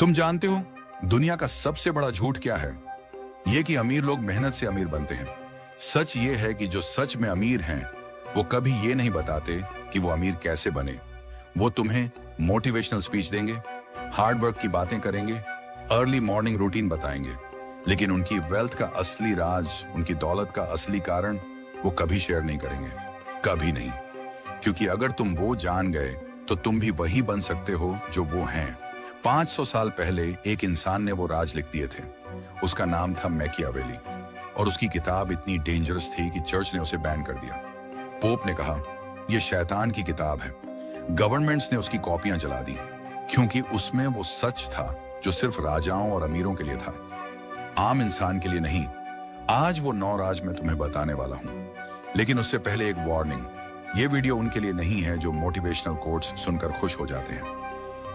तुम जानते हो दुनिया का सबसे बड़ा झूठ क्या है? ये कि अमीर लोग मेहनत से अमीर बनते हैं। सच ये है कि जो सच में अमीर हैं वो कभी ये नहीं बताते कि वो अमीर कैसे बने। वो तुम्हें मोटिवेशनल स्पीच देंगे, हार्ड वर्क की बातें करेंगे, अर्ली मॉर्निंग रूटीन बताएंगे, लेकिन उनकी वेल्थ का असली राज, उनकी दौलत का असली कारण वो कभी शेयर नहीं करेंगे। कभी नहीं। क्योंकि अगर तुम वो जान गए तो तुम भी वही बन सकते हो जो वो हैं। 500 साल पहले एक इंसान ने वो राज लिख दिए थे। उसका नाम था मैकियावेली और उसकी किताब इतनी डेंजरस थी कि चर्च ने उसे बैन कर दिया। पोप ने कहा यह शैतान की किताब है। गवर्नमेंट्स ने उसकी कॉपियां जला दी क्योंकि उसमें वो सच था जो सिर्फ राजाओं और अमीरों के लिए था, आम इंसान के लिए नहीं। आज वो 9 राज मैं तुम्हें बताने वाला हूं, लेकिन उससे पहले एक वार्निंग। ये वीडियो उनके लिए नहीं है जो मोटिवेशनल कोट्स सुनकर खुश हो जाते हैं।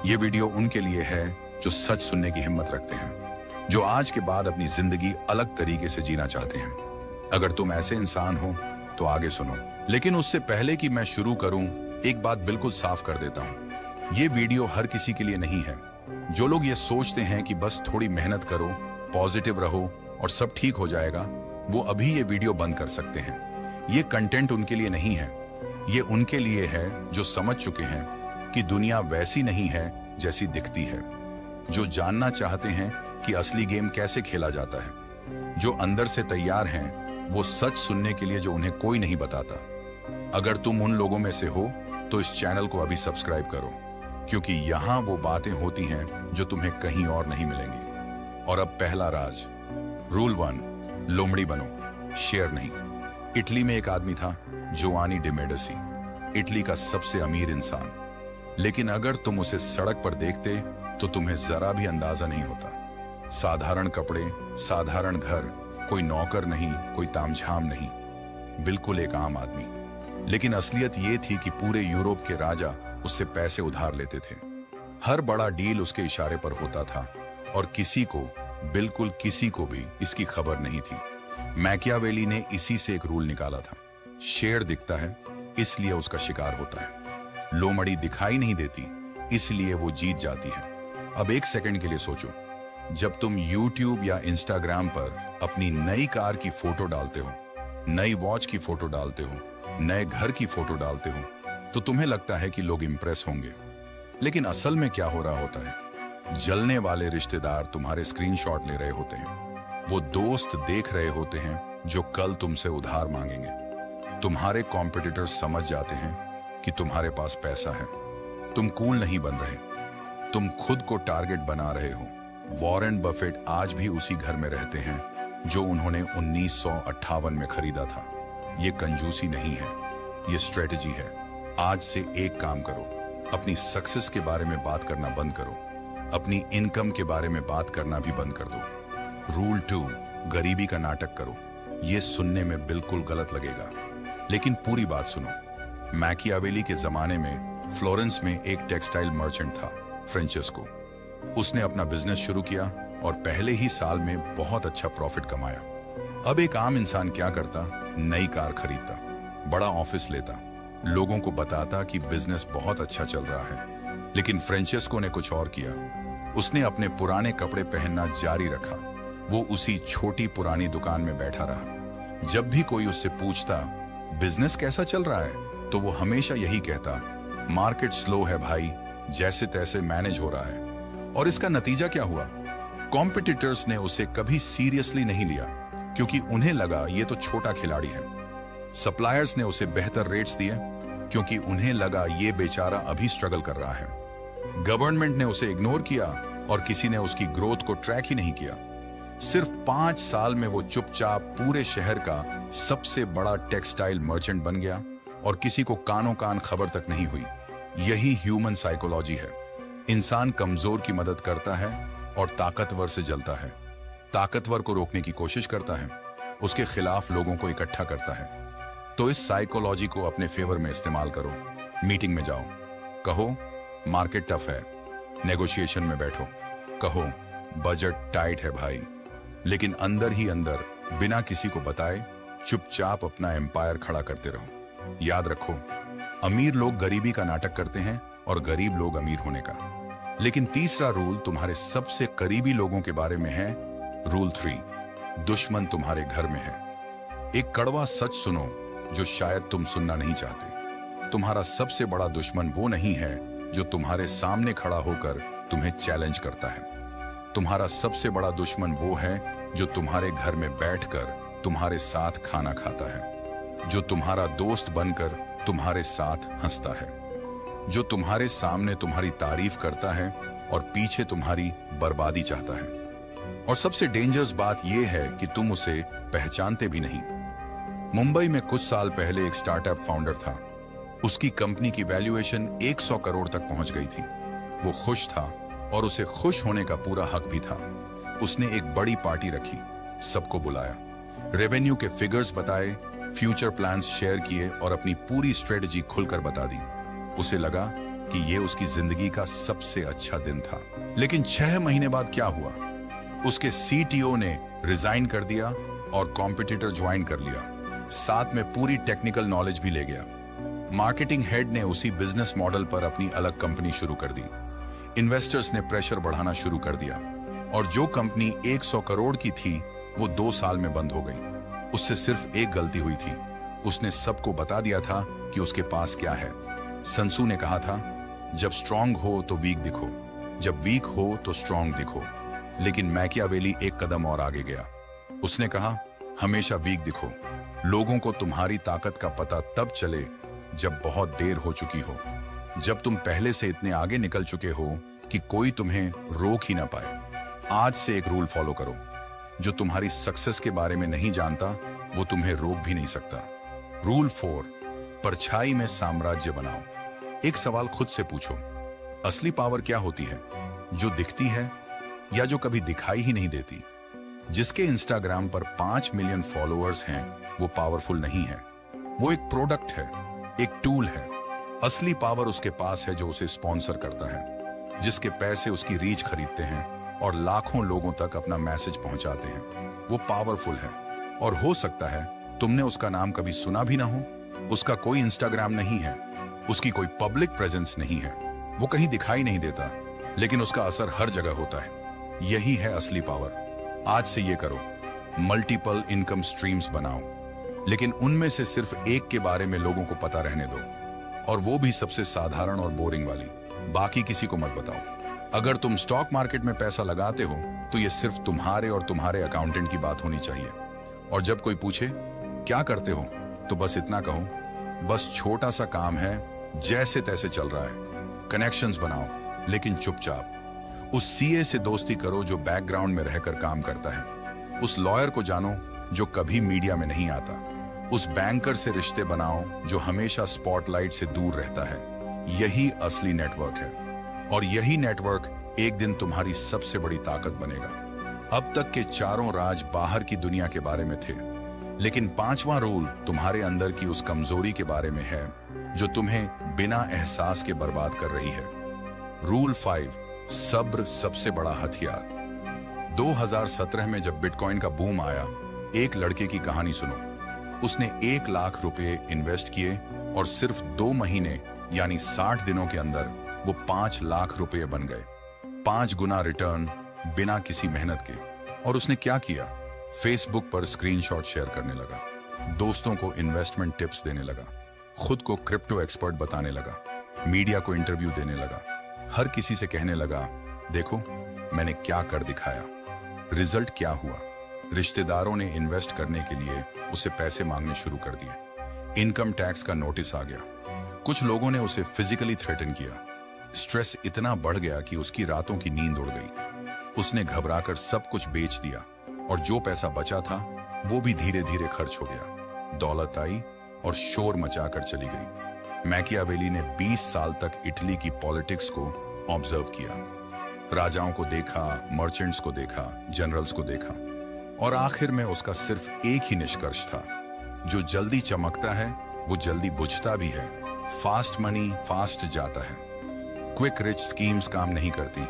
ये वीडियो उनके लिए है जो सच सुनने की हिम्मत रखते हैं, जो आज के बाद अपनी जिंदगी अलग तरीके से जीना चाहते हैं। अगर तुम ऐसे इंसान हो तो आगे सुनो। लेकिन उससे पहले कि मैं शुरू करूं, एक बात बिल्कुल साफ कर देता हूं। ये वीडियो हर किसी के लिए नहीं है। जो लोग ये सोचते हैं कि बस थोड़ी मेहनत करो, पॉजिटिव रहो और सब ठीक हो जाएगा, वो अभी ये वीडियो बंद कर सकते हैं। ये कंटेंट उनके लिए नहीं है। ये उनके लिए है जो समझ चुके हैं कि दुनिया वैसी नहीं है जैसी दिखती है, जो जानना चाहते हैं कि असली गेम कैसे खेला जाता है, जो अंदर से तैयार हैं वो सच सुनने के लिए जो उन्हें कोई नहीं बताता। अगर तुम उन लोगों में से हो तो इस चैनल को अभी सब्सक्राइब करो, क्योंकि यहां वो बातें होती हैं जो तुम्हें कहीं और नहीं मिलेंगी। और अब पहला राज, रूल 1, लोमड़ी बनो, शेयर नहीं। इटली में एक आदमी था, जोआनी डी मेडिसी, इटली का सबसे अमीर इंसान। लेकिन अगर तुम उसे सड़क पर देखते तो तुम्हें जरा भी अंदाजा नहीं होता। साधारण कपड़े, साधारण घर, कोई नौकर नहीं, कोई तामझाम नहीं, बिल्कुल एक आम आदमी। लेकिन असलियत ये थी कि पूरे यूरोप के राजा उससे पैसे उधार लेते थे। हर बड़ा डील उसके इशारे पर होता था और किसी को, बिल्कुल किसी को भी इसकी खबर नहीं थी। मैकियावेली ने इसी से एक रूल निकाला था, शेर दिखता है इसलिए उसका शिकार होता है, लोमड़ी दिखाई नहीं देती इसलिए वो जीत जाती है। अब एक सेकंड के लिए सोचो, जब तुम YouTube या Instagram पर अपनी नई कार की फोटो डालते हो, नई वॉच की फोटो डालते हो, नए घर की फोटो डालते हो, तो तुम्हें लगता है कि लोग इंप्रेस होंगे। लेकिन असल में क्या हो रहा होता है? जलने वाले रिश्तेदार तुम्हारे स्क्रीनशॉट ले रहे होते हैं। वो दोस्त देख रहे होते हैं जो कल तुमसे उधार मांगेंगे। तुम्हारे कॉम्पिटिटर्स समझ जाते हैं कि तुम्हारे पास पैसा है। तुम कूल नहीं बन रहे, तुम खुद को टारगेट बना रहे हो। वॉरेन बफेट आज भी उसी घर में रहते हैं जो उन्होंने 1958 में खरीदा था। ये कंजूसी नहीं है, ये स्ट्रेटजी है। आज से एक काम करो, अपनी सक्सेस के बारे में बात करना बंद करो, अपनी इनकम के बारे में बात करना भी बंद कर दो। रूल 2, गरीबी का नाटक करो। ये सुनने में बिल्कुल गलत लगेगा, लेकिन पूरी बात सुनो। मैकियावेली के जमाने में फ्लोरेंस में एक टेक्सटाइल मर्चेंट था, फ्रांचेस्को। उसने अपना बिजनेस शुरू किया और पहले ही साल में बहुत अच्छा प्रॉफिट कमाया। अब एक आम इंसान क्या करता? नई कार खरीदता, बड़ा ऑफिस लेता, लोगों को बताता कि बिजनेस बहुत अच्छा चल रहा है। लेकिन फ्रांचेस्को ने कुछ और किया। उसने अपने पुराने कपड़े पहनना जारी रखा। वो उसी छोटी पुरानी दुकान में बैठा रहा। जब भी कोई उससे पूछता बिजनेस कैसा चल रहा है, तो वो हमेशा यही कहता, मार्केट स्लो है भाई, जैसे तैसे मैनेज हो रहा है। और इसका नतीजा क्या हुआ? कॉम्पिटिटर्स ने उसे कभी सीरियसली नहीं लिया क्योंकि उन्हें लगा ये तो छोटा खिलाड़ी है। सप्लायर्स ने उसे बेहतर रेट्स दिए क्योंकि उन्हें लगा ये बेचारा अभी स्ट्रगल कर रहा है। गवर्नमेंट ने उसे इग्नोर किया और किसी ने उसकी ग्रोथ को ट्रैक ही नहीं किया। सिर्फ 5 साल में वो चुपचाप पूरे शहर का सबसे बड़ा टेक्सटाइल मर्चेंट बन गया और किसी को कानों कान खबर तक नहीं हुई। यही ह्यूमन साइकोलॉजी है। इंसान कमजोर की मदद करता है और ताकतवर से जलता है। ताकतवर को रोकने की कोशिश करता है, उसके खिलाफ लोगों को इकट्ठा करता है। तो इस साइकोलॉजी को अपने फेवर में इस्तेमाल करो। मीटिंग में जाओ, कहो मार्केट टफ है, नेगोशिएशन में बैठो, कहो बजट टाइट है भाई, लेकिन अंदर ही अंदर बिना किसी को बताए चुपचाप अपना एम्पायर खड़ा करते रहो। याद रखो, अमीर लोग गरीबी का नाटक करते हैं और गरीब लोग अमीर होने का। लेकिन तीसरा रूल तुम्हारे सबसे करीबी लोगों के बारे में है। रूल 3, दुश्मन तुम्हारे घर में है। एक कड़वा सच सुनो जो शायद तुम सुनना नहीं चाहते। तुम्हारा सबसे बड़ा दुश्मन वो नहीं है जो तुम्हारे सामने खड़ा होकर तुम्हें चैलेंज करता है। तुम्हारा सबसे बड़ा दुश्मन वो है जो तुम्हारे घर में बैठकर तुम्हारे साथ खाना खाता है, जो तुम्हारा दोस्त बनकर तुम्हारे साथ हंसता है, जो तुम्हारे सामने तुम्हारी तारीफ करता है और पीछे तुम्हारी बर्बादी चाहता है। और सबसे डेंजरस बात यह है कि तुम उसे पहचानते भी नहीं। मुंबई में कुछ साल पहले एक स्टार्टअप फाउंडर था। उसकी कंपनी की वैल्यूएशन 100 करोड़ तक पहुंच गई थी। वो खुश था और उसे खुश होने का पूरा हक भी था। उसने एक बड़ी पार्टी रखी, सबको बुलाया, रेवेन्यू के फिगर्स बताए, फ्यूचर प्लान्स शेयर किए और अपनी पूरी स्ट्रेटजी खुलकर बता दी। उसे लगा कि ये उसकी जिंदगी का सबसे अच्छा दिन था। लेकिन 6 महीने बाद क्या हुआ? उसके सीटीओ ने रिजाइन कर दिया और कॉम्पिटिटर ज्वाइन कर लिया, साथ में पूरी टेक्निकल नॉलेज भी ले गया। मार्केटिंग हेड ने उसी बिजनेस मॉडल पर अपनी अलग कंपनी शुरू कर दी। इन्वेस्टर्स ने प्रेशर बढ़ाना शुरू कर दिया और जो कंपनी 100 करोड़ की थी वो 2 साल में बंद हो गई। उससे सिर्फ एक गलती हुई थी, उसने सबको बता दिया था कि उसके पास क्या है। संसू ने कहा था, जब स्ट्रांग हो तो वीक दिखो, जब वीक हो तो स्ट्रांग दिखो। लेकिन मैकियावेली एक कदम और आगे गया। उसने कहा, हमेशा वीक दिखो। लोगों को तुम्हारी ताकत का पता तब चले जब बहुत देर हो चुकी हो, जब तुम पहले से इतने आगे निकल चुके हो कि कोई तुम्हें रोक ही ना पाए। आज से एक रूल फॉलो करो, जो तुम्हारी सक्सेस के बारे में नहीं जानता वो तुम्हें रोक भी नहीं सकता। रूल 4, परछाई में साम्राज्य बनाओ। एक सवाल खुद से पूछो, असली पावर क्या होती है? जो दिखती है या जो कभी दिखाई ही नहीं देती? जिसके इंस्टाग्राम पर 5 मिलियन फॉलोअर्स हैं वो पावरफुल नहीं है, वो एक प्रोडक्ट है, एक टूल है। असली पावर उसके पास है जो उसे स्पॉन्सर करता है, जिसके पैसे उसकी रीच खरीदते हैं और लाखों लोगों तक अपना मैसेज पहुंचाते हैं। वो पावरफुल है और हो सकता है तुमने उसका नाम कभी सुना भी ना हो। उसका कोई इंस्टाग्राम नहीं है, उसकी कोई पब्लिक प्रेजेंस नहीं है, वो कहीं दिखाई नहीं देता, लेकिन उसका असर हर जगह होता है। यही है असली पावर। आज से ये करो, मल्टीपल इनकम स्ट्रीम्स बनाओ, लेकिन उनमें से सिर्फ एक के बारे में लोगों को पता रहने दो, और वो भी सबसे साधारण और बोरिंग वाली। बाकी किसी को मत बताओ। अगर तुम स्टॉक मार्केट में पैसा लगाते हो तो ये सिर्फ तुम्हारे और तुम्हारे अकाउंटेंट की बात होनी चाहिए। और जब कोई पूछे क्या करते हो तो बस इतना कहो, बस छोटा सा काम है, जैसे तैसे चल रहा है। कनेक्शंस बनाओ, लेकिन चुपचाप। उस सीए से दोस्ती करो जो बैकग्राउंड में रहकर काम करता है। उस लॉयर को जानो जो कभी मीडिया में नहीं आता। उस बैंकर से रिश्ते बनाओ जो हमेशा स्पॉटलाइट से दूर रहता है। यही असली नेटवर्क है, और यही नेटवर्क एक दिन तुम्हारी सबसे बड़ी ताकत बनेगा। अब तक के 4 राज बाहर की दुनिया के बारे में थे, लेकिन 5वां रूल तुम्हारे अंदर की उस कमजोरी के बारे में है जो तुम्हें बिना एहसास के बर्बाद कर रही है। रूल 5, सब्र सबसे बड़ा हथियार। 2017 में जब बिटकॉइन का बूम आया, एक लड़के की कहानी सुनो। उसने 1 लाख रुपए इन्वेस्ट किए और सिर्फ 2 महीने यानी 60 दिनों के अंदर वो 5 लाख रुपए बन गए। 5 गुना रिटर्न बिना किसी मेहनत के। और उसने क्या किया? फेसबुक पर स्क्रीनशॉट शेयर करने लगा, दोस्तों को इन्वेस्टमेंट टिप्स देने लगा, खुद को क्रिप्टो एक्सपर्ट बताने लगा, मीडिया को इंटरव्यू देने लगा, हर किसी से कहने लगा, देखो मैंने क्या कर दिखाया। रिजल्ट क्या हुआ? रिश्तेदारों ने इन्वेस्ट करने के लिए उसे पैसे मांगने शुरू कर दिए। इनकम टैक्स का नोटिस आ गया। कुछ लोगों ने उसे फिजिकली थ्रेटन किया। स्ट्रेस इतना बढ़ गया कि उसकी रातों की नींद उड़ गई। उसने घबराकर सब कुछ बेच दिया और जो पैसा बचा था वो भी धीरे धीरे खर्च हो गया। दौलत आई और शोर मचाकर चली गई। मैकियावेली ने 20 साल तक इटली की पॉलिटिक्स को ऑब्जर्व किया। राजाओं को देखा, मर्चेंट्स को देखा, जनरल्स को देखा, और आखिर में उसका सिर्फ एक ही निष्कर्ष था, जो जल्दी चमकता है वो जल्दी बुझता भी है। फास्ट मनी फास्ट जाता है। क्विक रिच स्कीम्स काम नहीं करती।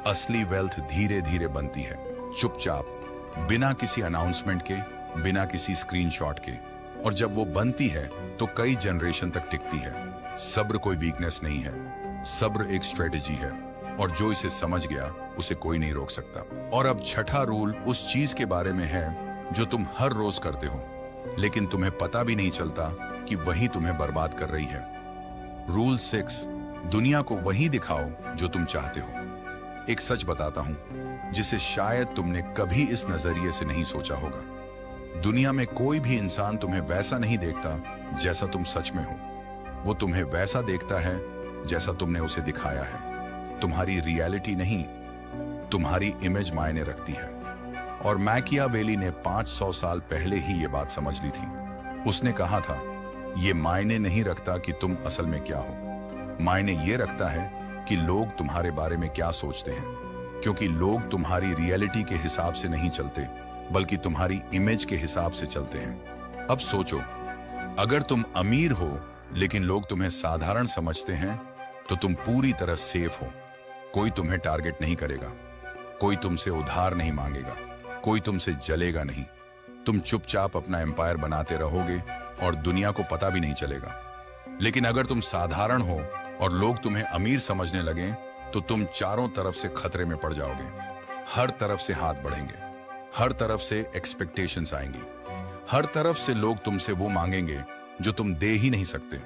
असली वेल्थ धीरे धीरे बनती है, चुपचाप, बिना किसी अनाउंसमेंट के, बिना किसी स्क्रीनशॉट के। और जब वो बनती है तो कई जनरेशन तक टिकती है। सब्र कोई वीकनेस नहीं है, सब्र एक स्ट्रेटेजी है। और जो इसे समझ गया उसे कोई नहीं रोक सकता। और अब छठा रूल उस चीज के बारे में है जो तुम हर रोज करते हो, लेकिन तुम्हें पता भी नहीं चलता कि वही तुम्हें बर्बाद कर रही है। रूल 6, दुनिया को वही दिखाओ जो तुम चाहते हो। एक सच बताता हूं जिसे शायद तुमने कभी इस नजरिए से नहीं सोचा होगा। दुनिया में कोई भी इंसान तुम्हें वैसा नहीं देखता जैसा तुम सच में हो। वो तुम्हें वैसा देखता है जैसा तुमने उसे दिखाया है। तुम्हारी रियलिटी नहीं, तुम्हारी इमेज मायने रखती है। और मैकियावेली ने 500 साल पहले ही ये बात समझ ली थी। उसने कहा था, ये मायने नहीं रखता कि तुम असल में क्या हो, मायने ये रखता है कि लोग तुम्हारे बारे में क्या सोचते हैं। क्योंकि लोग तुम्हारी रियलिटी के हिसाब से नहीं चलते, बल्कि तुम्हारी इमेज के हिसाब से चलते हैं। अब सोचो, अगर तुम अमीर हो लेकिन लोग तुम्हें साधारण समझते हैं, तो तुम पूरी तरह सेफ हो। कोई तुम्हें टारगेट नहीं करेगा, कोई तुमसे उधार नहीं मांगेगा, कोई तुमसे जलेगा नहीं। तुम चुपचाप अपना एम्पायर बनाते रहोगे और दुनिया को पता भी नहीं चलेगा। लेकिन अगर तुम साधारण हो और लोग तुम्हें अमीर समझने लगे, तो तुम चारों तरफ से खतरे में पड़ जाओगे। हर तरफ से हाथ बढ़ेंगे, हर तरफ से एक्सपेक्टेशंस आएंगी, हर तरफ से लोग तुमसे वो मांगेंगे जो तुम दे ही नहीं सकते।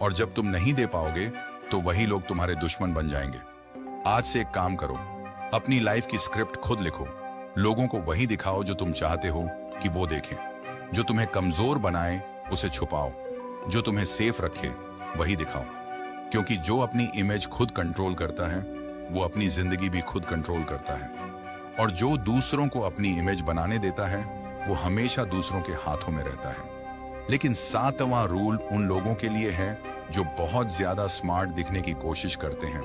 और जब तुम नहीं दे पाओगे तो वही लोग तुम्हारे दुश्मन बन जाएंगे। आज से एक काम करो, अपनी लाइफ की स्क्रिप्ट खुद लिखो। लोगों को वही दिखाओ जो तुम चाहते हो कि वो देखें। जो तुम्हें कमजोर बनाए उसे छुपाओ, जो तुम्हें सेफ रखे वही दिखाओ। क्योंकि जो अपनी इमेज खुद कंट्रोल करता है, वो अपनी जिंदगी भी खुद कंट्रोल करता है। और जो दूसरों को अपनी इमेज बनाने देता है, वो हमेशा दूसरों के हाथों में रहता है। लेकिन 7वां रूल उन लोगों के लिए है जो बहुत ज्यादा स्मार्ट दिखने की कोशिश करते हैं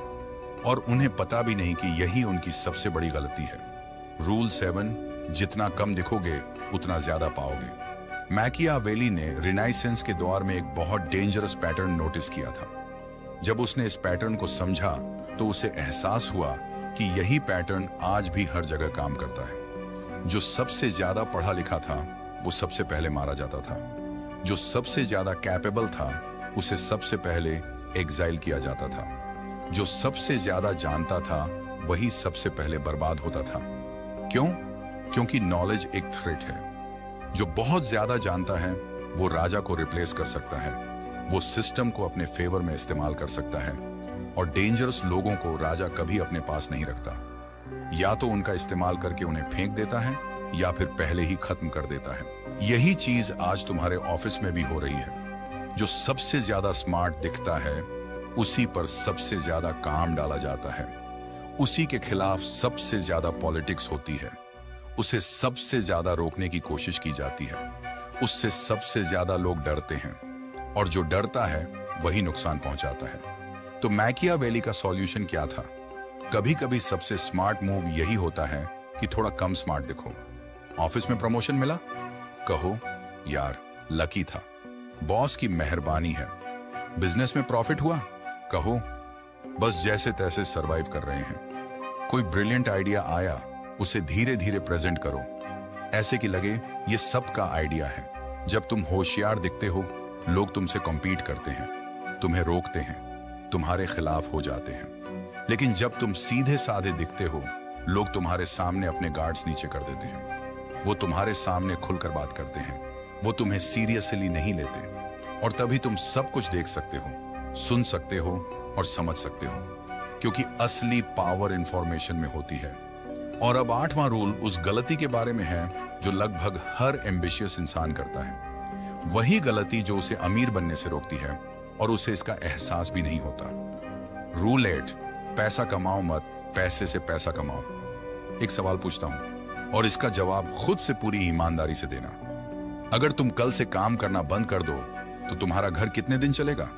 और उन्हें पता भी नहीं कि यही उनकी सबसे बड़ी गलती है। रूल 7, जितना कम दिखोगे उतना ज्यादा पाओगे। मैकियावेली ने रिनाइसेंस के दौर में एक बहुत डेंजरस पैटर्न नोटिस किया था। जब उसने इस पैटर्न को समझा तो उसे एहसास हुआ कि यही पैटर्न आज भी हर जगह काम करता है। जो सबसे ज्यादा पढ़ा लिखा था वो सबसे पहले मारा जाता था। जो सबसे ज्यादा कैपेबल था उसे सबसे पहले एग्जाइल किया जाता था। जो सबसे ज्यादा जानता था वही सबसे पहले बर्बाद होता था। क्यों? क्योंकि नॉलेज एक थ्रेट है। जो बहुत ज्यादा जानता है वो राजा को रिप्लेस कर सकता है, वो सिस्टम को अपने फेवर में इस्तेमाल कर सकता है। और डेंजरस लोगों को राजा कभी अपने पास नहीं रखता। या तो उनका इस्तेमाल करके उन्हें फेंक देता है या फिर पहले ही खत्म कर देता है। यही चीज आज तुम्हारे ऑफिस में भी हो रही है। जो सबसे ज्यादा स्मार्ट दिखता है उसी पर सबसे ज्यादा काम डाला जाता है, उसी के खिलाफ सबसे ज्यादा पॉलिटिक्स होती है, उसे सबसे ज्यादा रोकने की कोशिश की जाती है, उससे सबसे ज्यादा लोग डरते हैं और जो डरता है वही नुकसान पहुंचाता है। तो मैकियावेली का सॉल्यूशन क्या था? कभी कभी सबसे स्मार्ट मूव यही होता है कि थोड़ा कम स्मार्ट दिखो। ऑफिस में प्रमोशन मिला, कहो यार लकी था, बॉस की मेहरबानी है। बिजनेस में प्रॉफिट हुआ, कहो बस जैसे तैसे सरवाइव कर रहे हैं। कोई ब्रिलियंट आइडिया आया, उसे धीरे धीरे प्रेजेंट करो, ऐसे कि लगे ये सबका आइडिया है। जब तुम होशियार दिखते हो, लोग तुमसे कॉम्पीट करते हैं, तुम्हें रोकते हैं, तुम्हारे खिलाफ हो जाते हैं। लेकिन जब तुम सीधे साधे दिखते हो, लोग तुम्हारे सामने अपने गार्ड्स नीचे कर देते हैं। वो तुम्हारे सामने खुलकर बात करते हैं, वो तुम्हें सीरियसली नहीं लेते। और तभी तुम सब कुछ देख सकते हो, सुन सकते हो और समझ सकते हो, क्योंकि असली पावर इंफॉर्मेशन में होती है। और अब 8वां रूल उस गलती के बारे में है जो लगभग हर एम्बिशियस इंसान करता है। वही गलती जो उसे अमीर बनने से रोकती है और उसे इसका एहसास भी नहीं होता। रूल 8, पैसा कमाओ मत, पैसे से पैसा कमाओ। एक सवाल पूछता हूं और इसका जवाब खुद से पूरी ईमानदारी से देना। अगर तुम कल से काम करना बंद कर दो तो तुम्हारा घर कितने दिन चलेगा?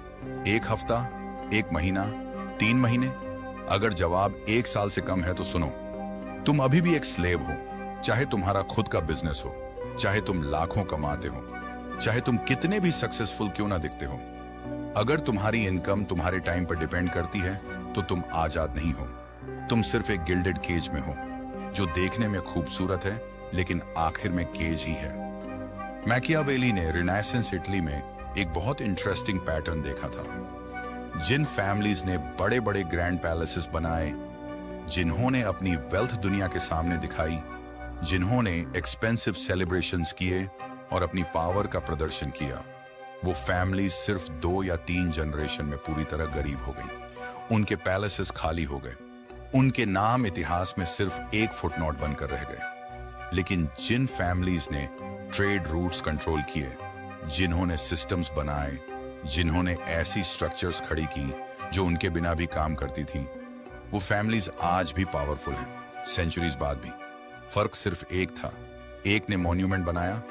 1 हफ्ता, 1 महीना, 3 महीने? अगर जवाब 1 साल से कम है तो सुनो, तुम अभी भी एक स्लेव हो। चाहे तुम्हारा खुद का बिजनेस हो, चाहे तुम लाखों कमाते हो, चाहे तुम कितने भी सक्सेसफुल क्यों ना दिखते हो, अगर तुम्हारी इनकम तुम्हारे टाइम पर डिपेंड करती है तो तुम आजाद नहीं हो। तुम सिर्फ एक गिल्डेड केज में हो जो देखने में खूबसूरत है लेकिन आखिर में केज ही है। मैकियावेली ने रिनाइसेंस इटली में एक बहुत इंटरेस्टिंग पैटर्न देखा था। जिन फैमिलीज ने बड़े बड़े ग्रैंड पैलेसेस बनाए, जिन्होंने अपनी वेल्थ दुनिया के सामने दिखाई, जिन्होंने एक्सपेंसिव सेलिब्रेशंस किए और अपनी पावर का प्रदर्शन किया, वो फैमिली सिर्फ 2 या 3 जनरेशन में पूरी तरह गरीब हो गई। उनके पैलेसेस खाली हो गए, उनके नाम इतिहास में सिर्फ एक फुटनोट बनकर रह गए। लेकिन जिन फैमिलीज ने ट्रेड रूट्स कंट्रोल किए, जिन्होंने सिस्टम्स बनाए, जिन्होंने ऐसी स्ट्रक्चर्स खड़ी की जो उनके बिना भी काम करती थी, वो फैमिलीज आज भी पावरफुल हैं, सेंचुरीज बाद भी। फर्क सिर्फ एक था, एक ने मॉन्यूमेंट बनाया,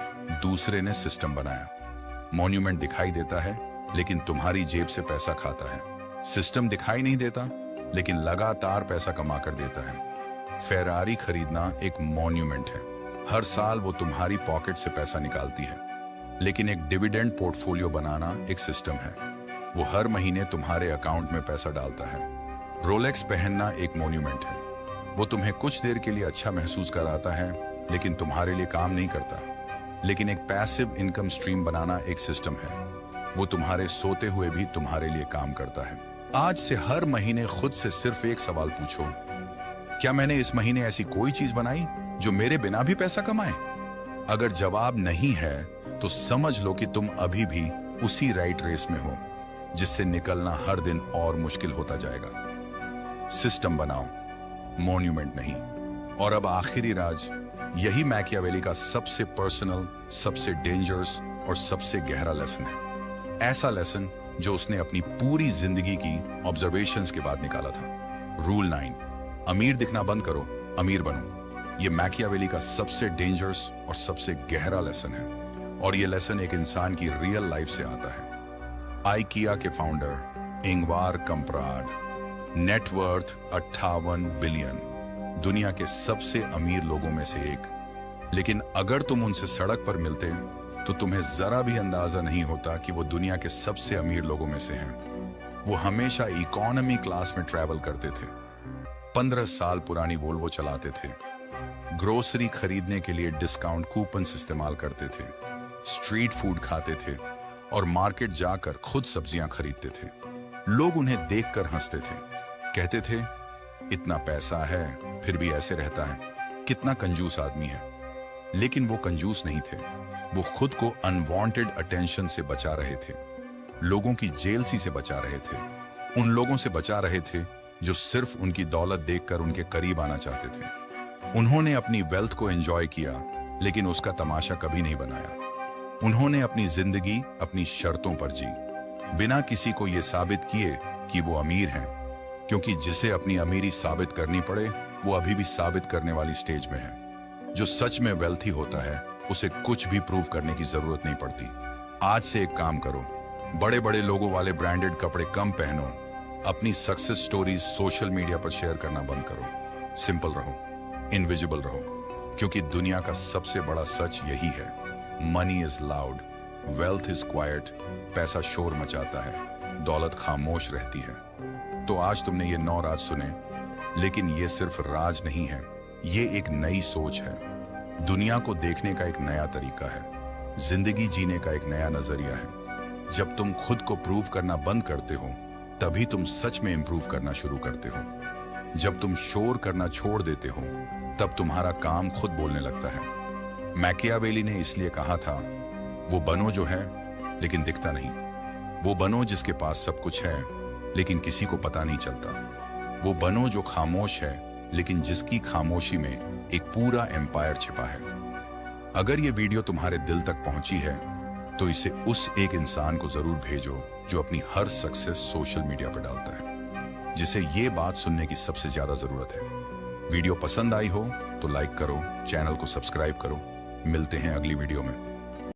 दूसरे ने सिस्टम बनाया। मॉन्यूमेंट दिखाई देता है लेकिन तुम्हारी जेब से पैसा खाता है। सिस्टम दिखाई नहीं देता लेकिन लगातार पैसा कमा कर देता है। फेरारी खरीदना एक मॉन्यूमेंट है, हर साल वो तुम्हारी पॉकेट से पैसा निकालती है। लेकिन एक डिविडेंड पोर्टफोलियो बनाना एक सिस्टम है, वो हर महीने तुम्हारे अकाउंट में पैसा डालता है। रोलेक्स पहनना एक मॉन्यूमेंट है, वो तुम्हें कुछ देर के लिए अच्छा महसूस कराता है लेकिन तुम्हारे लिए काम नहीं करता। लेकिन एक पैसिव इनकम स्ट्रीम बनाना एक सिस्टम है, वो तुम्हारे सोते हुए भी तुम्हारे लिए काम करता है। आज से हर महीने खुद से सिर्फ एक सवाल पूछो, क्या मैंने इस महीने ऐसी कोई चीज बनाई जो मेरे बिना भी पैसा कमाए? अगर जवाब नहीं है तो समझ लो कि तुम अभी भी उसी राइट रेस में हो, जिससे निकलना हर दिन और मुश्किल होता जाएगा। सिस्टम बनाओ, मॉन्यूमेंट नहीं। और अब आखिरी राज, यही मैकियावेली का सबसे पर्सनल, सबसे डेंजरस और सबसे गहरा लेसन है। ऐसा लेसन जो उसने अपनी पूरी जिंदगी की ऑब्जर्वेशंस के बाद निकाला था। रूल 9, अमीर दिखना बंद करो, अमीर बनो। ये मैकियावेली का सबसे डेंजरस और सबसे गहरा लेसन है, और ये लेसन एक इंसान की रियल लाइफ से आता है। आइकिया के फाउंडर इंगवार कंप्राड, नेटवर्थ 58 बिलियन, दुनिया के सबसे अमीर लोगों में से एक। लेकिन अगर तुम उनसे सड़क पर मिलते तो तुम्हें जरा भी अंदाजा नहीं होता कि वो दुनिया के सबसे अमीर लोगों में से हैं। वो हमेशा इकोनॉमी क्लास में ट्रैवल करते थे, 15 साल पुरानी वोल्वो चलाते थे, ग्रोसरी खरीदने के लिए डिस्काउंट कूपन्स इस्तेमाल करते थे, स्ट्रीट फूड खाते थे और मार्केट जाकर खुद सब्जियां खरीदते थे। लोग उन्हें देखकर हंसते थे, कहते थे इतना पैसा है फिर भी ऐसे रहता है, कितना कंजूस आदमी है। लेकिन वो कंजूस नहीं थे, वो खुद को अनवांटेड अटेंशन से बचा रहे थे, लोगों की जेलसी से बचा रहे थे, उन लोगों से बचा रहे थे जो सिर्फ उनकी दौलत देखकर उनके करीब आना चाहते थे। उन्होंने अपनी वेल्थ को एंजॉय किया लेकिन उसका तमाशा कभी नहीं बनाया। उन्होंने अपनी जिंदगी अपनी शर्तों पर जी, बिना किसी को यह साबित किए कि वो अमीर हैं, क्योंकि जिसे अपनी अमीरी साबित करनी पड़े वो अभी भी साबित करने वाली स्टेज में है। जो सच में वेल्थी होता है उसे कुछ भी प्रूव करने की जरूरत नहीं पड़ती। आज से एक काम करो, बड़े बड़े लोगों वाले ब्रांडेड कपड़े कम पहनो, अपनी सक्सेस स्टोरीज सोशल मीडिया पर शेयर करना बंद करो, सिंपल रहो, इनविजिबल रहो, क्योंकि दुनिया का सबसे बड़ा सच यही है, money is loud, wealth is quite. पैसा शोर मचाता है, दौलत खामोश रहती है। तो आज तुमने ये 9 राज सुने, लेकिन ये सिर्फ राज नहीं है, ये एक नई सोच है, दुनिया को देखने का एक नया तरीका है, जिंदगी जीने का एक नया नजरिया है। जब तुम खुद को प्रूव करना बंद करते हो तभी तुम सच में इंप्रूव करना शुरू करते हो। जब तुम शोर करना छोड़ देते हो तब तुम्हारा काम खुद बोलने लगता है। मैकियावेली ने इसलिए कहा था, वो बनो जो है लेकिन दिखता नहीं, वो बनो जिसके पास सब कुछ है लेकिन किसी को पता नहीं चलता, वो बनो जो खामोश है लेकिन जिसकी खामोशी में एक पूरा एम्पायर छिपा है। अगर ये वीडियो तुम्हारे दिल तक पहुंची है तो इसे उस एक इंसान को जरूर भेजो जो अपनी हर सक्सेस सोशल मीडिया पर डालता है, जिसे ये बात सुनने की सबसे ज्यादा जरूरत है। वीडियो पसंद आई हो तो लाइक करो, चैनल को सब्सक्राइब करो। मिलते हैं अगली वीडियो में।